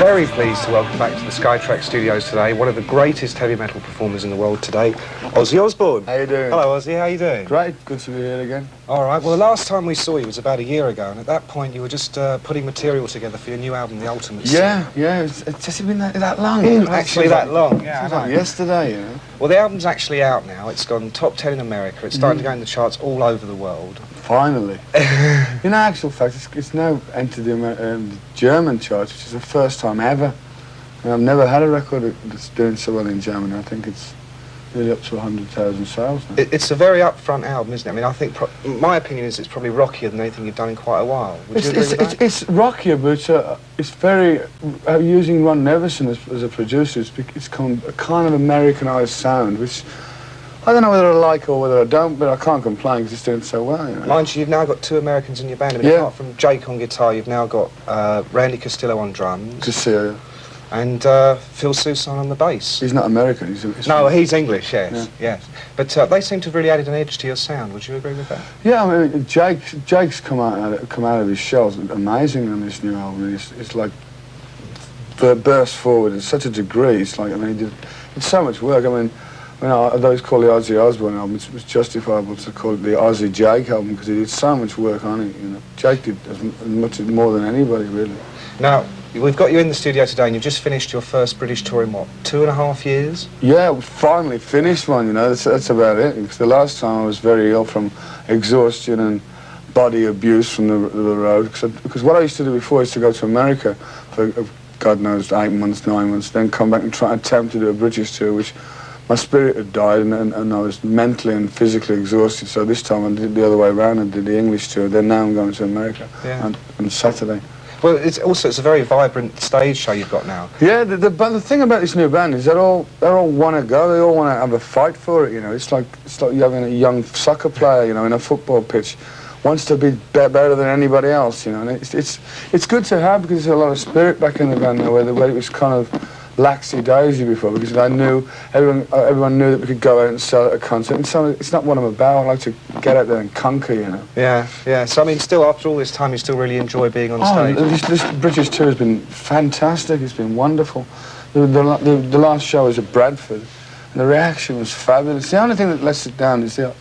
very pleased to welcome back to the Trax studios today one of the greatest heavy metal performers in the world today, Ozzy Osbourne. How you doing? Hello Ozzy, how you doing? Great, good to be here again. All right, well the last time we saw you was about a year ago, and at that point you were just putting material together for your new album, The Ultimate Sin. Yeah, it's just been that long. Actually that long, yeah. Like yesterday, you know. Well, the album's actually out now. It's gone top 10 in America. It's starting to go in the charts all over the world. Finally. In actual fact, it's now entered the German charts, which is the first time ever. And I've never had a record that's doing so well in Germany. I think it's really up to 100,000 sales now. It's a very upfront album, isn't it? I mean, I think, my opinion is it's probably rockier than anything you've done in quite a while. Would you agree with that? It's rockier, but it's very, using Ron Nevison as a producer, it's come a kind of Americanized sound, which I don't know whether I like or whether I don't, but I can't complain because it's doing so well, you know. Mind you, you've now got two Americans in your band. I mean, apart from Jake on guitar, you've now got Randy Castillo on drums. Castillo. And Phil Soussan on the bass. He's not American, he's English, yes, yes. But they seem to have really added an edge to your sound. Would you agree with that? Yeah, I mean, Jake's come out of his shell amazing on this new album. It's like burst forward in such a degree. It's like, I mean, it's so much work. I mean, although it's called the Ozzy Osbourne album, it was justifiable to call it the Ozzy Jake album because he did so much work on it, you know. Jake did as much more than anybody, really. Now, we've got you in the studio today and you've just finished your first British tour in, what, 2.5 years? Yeah, we finally finished one, you know, that's about it. Because the last time I was very ill from exhaustion and body abuse from the road. Because what I used to do before is to go to America for, God knows, 8 months, 9 months, then come back and attempt to do a British tour, which my spirit had died and I was mentally and physically exhausted. So this time I did the other way around and did the English tour. Then now I'm going to America on Saturday. Well, it's a very vibrant stage show you've got now. Yeah, but the thing about this new band is they all want to go. They all want to have a fight for it. You know, it's like you having a young soccer player, you know, in a football pitch, wants to be better than anybody else. You know, and it's good to have because there's a lot of spirit back in the band now, where it was kind of laxy-daisy before, because I knew everyone knew that we could go out and sell at a concert. And so it's not what I'm about. I like to get out there and conquer, you know. Yeah, yeah. So I mean, still after all this time, you still really enjoy being on stage. This British tour has been fantastic. It's been wonderful. The last show was at Bradford, and the reaction was fabulous. The only thing that lets it down is the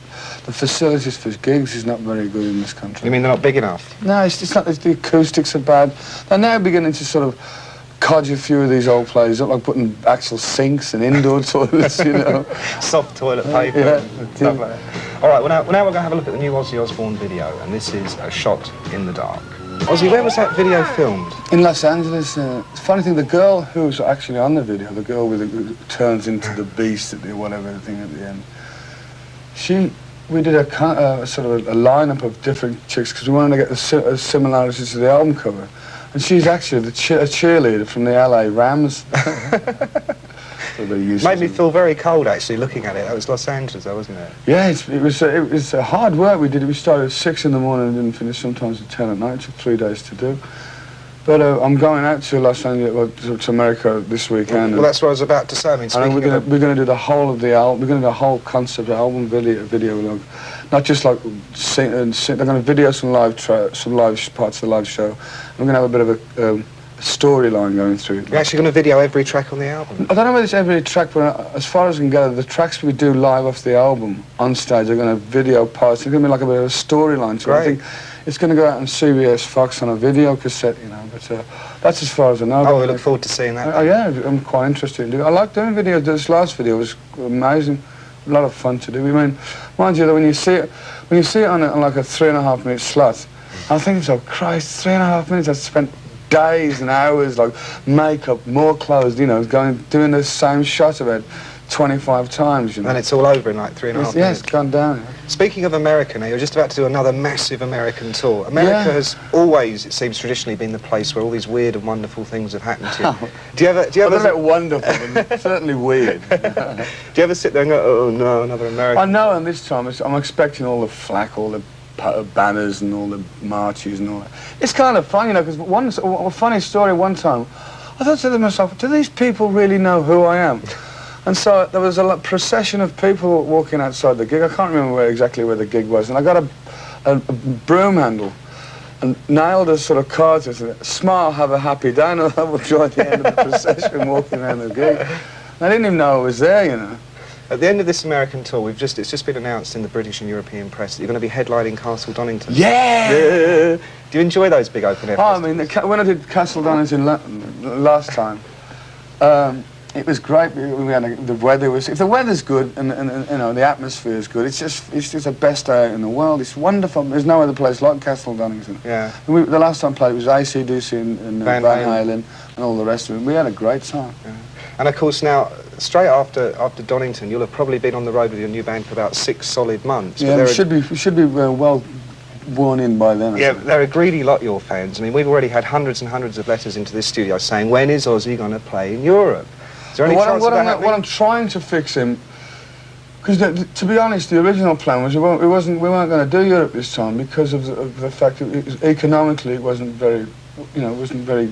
facilities for gigs is not very good in this country. You mean they're not big enough? No, it's not. The acoustics are bad. They're now beginning to sort of codge a few of these old places up, like putting actual sinks and indoor toilets, you know. Soft toilet paper and stuff like that. All right, well now we're going to have a look at the new Ozzy Osbourne video, and this is A Shot in the Dark. Ozzy, where was that video filmed? In Los Angeles. It's a funny thing, the girl who's actually on the video, the girl who turns into the beast at the whatever thing at the end, we did a sort of a lineup of different chicks because we wanted to get the similarities to the album cover. And she's actually a cheerleader from the LA Rams. Made me feel very cold, actually, looking at it. That was Los Angeles, though, wasn't it? Yeah, it was hard work. We started at 6 in the morning and didn't finish sometimes at 10 at night. It took 3 days to do. But I'm going out to Los Angeles, to America this weekend. Well, that's what I was about to say. I mean, we're going to do the whole of the album. We're going to do the whole concept album video. Like, not just like sing. They're going to video some live parts of the live show. We're going to have a bit of a storyline going through it. You're actually going to video every track on the album? I don't know whether it's every track, but as far as I can gather, the tracks we do live off the album on stage are going to video parts. It's going to be like a bit of a storyline to it. I think it's going to go out on CBS Fox on a video cassette, you know, but that's as far as I know. Oh, we look forward to seeing that. Yeah, I'm quite interested in doing it. I like doing videos. This last video was amazing. A lot of fun to do. I mean, mind you, that when you see it on like a 3.5 minute slot, I'm thinking, oh Christ, 3.5 minutes. I've spent days and hours, like makeup, more clothes, you know, doing the same shot about 25 times, you know. And it's all over in like 3.5 minutes. Yeah, it's gone down. Yeah. Speaking of America, now you're just about to do another massive American tour. America has always, it seems, traditionally been the place where all these weird and wonderful things have happened to you. Do you ever? I don't know, wonderful, but certainly weird. Do you ever sit there and go, oh no, another American? I know, and this time I'm expecting all the flack, all the banners and all the marches and all that. It's kind of fun, you know, because a funny story one time, I thought to myself, do these people really know who I am? And so there was a procession of people walking outside the gig. I can't remember exactly where the gig was, and I got a broom handle. and nailed a sort of card that said, "Smile, have a happy day," and I would join the end of the procession walking around the gig. I didn't even know I was there, you know. At the end of this American tour, it's just been announced in the British and European press that you're going to be headlining Castle Donington. Yeah! Do you enjoy those big open air festivals? I mean, when I did Castle Donington last time, it was great. We had the weather was. If the weather's good and you know the atmosphere is good, it's just the best day out in the world. It's wonderful. There's no other place like Castle Donington. Yeah. And the last time I played it was AC/DC and Van Halen and all the rest of it. We had a great time. Yeah. And of course now, straight after Donington, you'll have probably been on the road with your new band for about 6 solid months. Yeah, we should be well worn in by then. Yeah, they're a greedy lot, your fans. I mean, we've already had hundreds and hundreds of letters into this studio saying, when is Ozzy going to play in Europe? Is there any chance of that happening? What I'm trying to fix him, because to be honest, the original plan was we weren't going to do Europe this time because of the fact that economically it wasn't very, you know, it wasn't very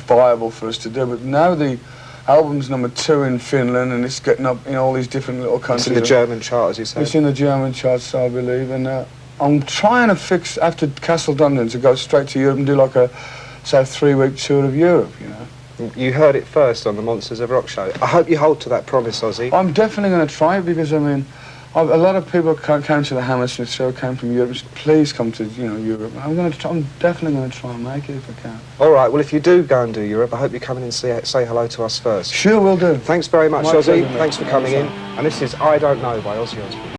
viable for us to do. But now the album's #2 in Finland, and it's getting up in all these different little countries. It's in the German chart, as you said. It's in the German charts, I believe, and I'm trying to fix, after Castle Donington, to go straight to Europe and do like a, say, 3-week tour of Europe, you know. You heard it first on the Monsters of Rock show. I hope you hold to that promise, Ozzy. I'm definitely going to try it, because, I mean, a lot of people came to the Hammersmith show, came from Europe, said, please come to, you know, Europe. I'm definitely going to try and make it if I can. All right, well, if you do go and do Europe, I hope you come in and say hello to us first. Sure, will do. Thanks very much, My Ozzy. pleasure, Thanks for coming in. And this is I Don't Know by Ozzy Osbourne.